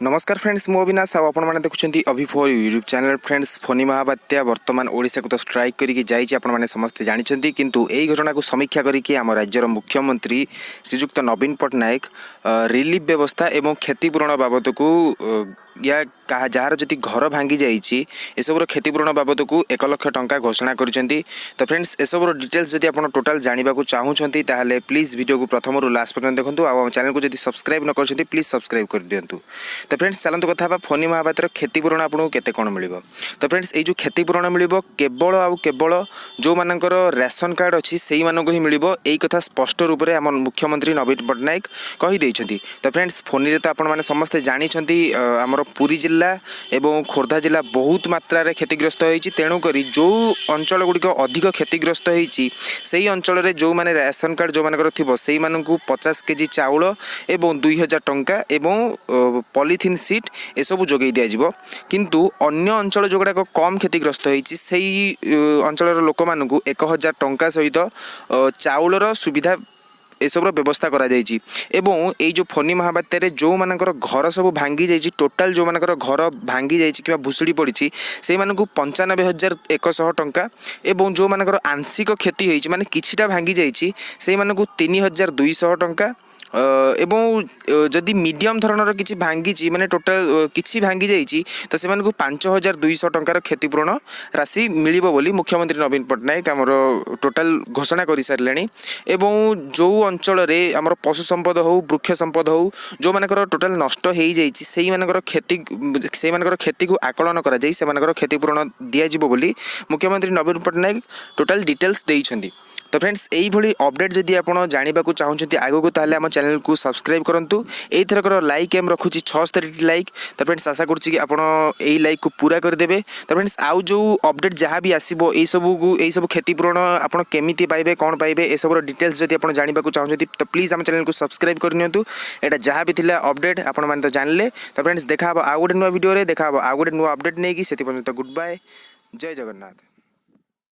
नमस्कार फ्रेंड्स मु अविनाश आपने देखुं अभिफोर यूट्यूब चैनल फ्रेंड्स फोनी महाबात्या वर्तमान ओडिशा को तो स्ट्राइक करके जाइए समस्ते जानते किंतु यही घटना को समीक्षा करके आम राज्यर मुख्यमंत्री श्रीजुक्त नवीन पट्टनायक रिलीफ व्यवस्था एवं क्षतिपूरण बाबद को या जार जदि घर भांगी जाइए एसबूर क्षतिपूरण बाबद को 1 लाख टंका घोषणा कर फ्रेंड्स एसबूर डिटेल्स जदि आप टोटाल जानवा चाहूँगी ताहले प्लीज वीडियो को प्रथम लास्ट पर्यटन देखो आ चैनल को जब सब्सक्राइब न कर प्लीज सब्सक्राइब कर दिंतु। तो फ्रेंड्स चलते कथा फोनी महाबात्यार क्षतिपूरण आपको केते कौन मिल। तो फ्रेंड्स ये जो क्षतिपूरण मिल केवल आउ केवल जो मानकर राशन कार्ड अच्छी से ही मिल यही कथा स्पष्ट रूप से आम मुख्यमंत्री नवीन पट्टनायक कहीदे। तो फ्रेंड्स फोनी रे तो आपण समस्ते जानते आमर पुरी जिला एवं खोर्धा जिला बहुत मात्रा क्षतिग्रस्त होती तेणुक जो अंचल गुड़िक अधिक क्षतिग्रस्त होती अंचल जो मैंने राशन कार्ड जो मानकर थी से 50 केजी चाउल एवं 2000 टंका एवं पॉलीथिन सीट एसबू जोगे दिज्व किंतु अन्य अंचल जोगुड़ाक कम क्षतिग्रस्त होती से अंचल लोक मानू 1000 टंका सहित चाउलर सुविधा एसबूर व्यवस्था करा जाइए। एवं ये जो फोनी महाबात्यार जो मानकर घर सब भांगी जाइए टोटाल जो मानकर घर भांगी जाइए कि भुशुड़ी पड़ी से 95,100 टंका एवं जो मानकर आंशिक क्षति होती माने किछिटा भांगी जाइए से 3,200 टंका एवं जदि मीडियम धरणर किसी भांगी माने टोटाल किसी भांगी जाइए तो से 5,200 टंकार क्षतिपूरण राशि मिल बोली मुख्यमंत्री नवीन पट्टनायक आमर टोटाल घोषणा कर सारे। एवं जो अंचल आमर पशु संपद हो वृक्ष संपद हो जो मानकर टोटाल नष्ट हो जाकर क्षति को आकलन कर क्षतिपूरण दिज्व बोली मुख्यमंत्री नवीन पट्टनायक टोटाल डिटेल्स देइछन्ति। तो फ्रेंड्स यही भली अपडेट जदि आप जानवा चाहते आगे को ताहले आम चैनल को सब्सक्राइब करूँ। यही थरकर लाइक एम रखुची 76 लाइक। तो फ्रेंड्स आशा करुँची आप लाइक को पूरा करदे। तो फ्रेंड्स आउ जो अपडेट जहाँ भी आसो यही सब क्षतिपूरण आप केमी पाइबे कौन पाइबे ये सब डिटेल्स जदि आप जानवा चाहते तो प्लीज आम चैनल को सब्सक्राइब करनी। यहाँ जहाँ भी थिला अपडेट आपने तो जानले। तो फ्रेंड्स देखा आउ गोटे नुआ वीडियो देखा आउ गोटे नुआ अपडेट नहीं कि गुड बाय जय जगन्नाथ।